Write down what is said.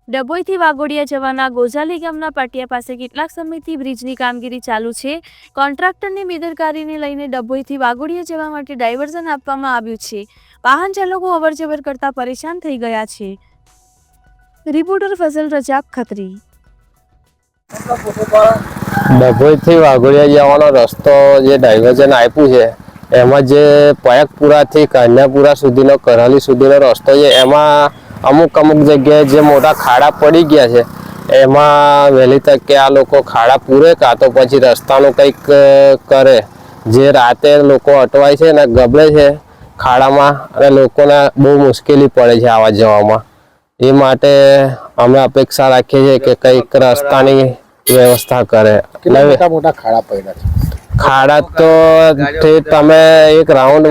ડભોઈથી વાઘોડિયા જવાના ગોઝાલી ગામના પાટિયા પાસે કેટલાક સમયથી બ્રિજની કામગીરી ચાલુ છે। કોન્ટ્રાક્ટરની બેદરકારીને લઈને ડભોઈથી વાઘોડિયા જવા માટે ડાયવર્ઝન આપવામાં આવ્યું છે। વાહન ચાલકો અવરજવર કરતા પરેશાન થઈ ગયા છે। રિપોર્ટર ફઝલ રજાક ખત્રી। ડભોઈથી વાઘોડિયા જવાનો રસ્તો જે ડાયવર્ઝન આપ્યું છે એમાં જે પયકપુરાથી કન્યાપુરા સુધીનો કરાલી સુધીનો રસ્તો છે એમાં અમુક જગ્યાએ જે મોટા ખાડા પડી ગયા છે એમાં વહેલી તકે આ લોકો ખાડા પૂરે કાં તો પછી રસ્તાનું કંઈક કરે। જે રાતે લોકો અટવાય છે ને ગબડે છે ખાડામાં અને લોકોને બહુ મુશ્કેલી પડે છે આવવા જવામાં। એ માટે અમે અપેક્ષા રાખીએ છીએ કે કંઈક રસ્તાની વ્યવસ્થા કરે। કેટલા મોટા ખાડા પડ્યા છે? ખાડા તો તમે એક રાઉન્ડ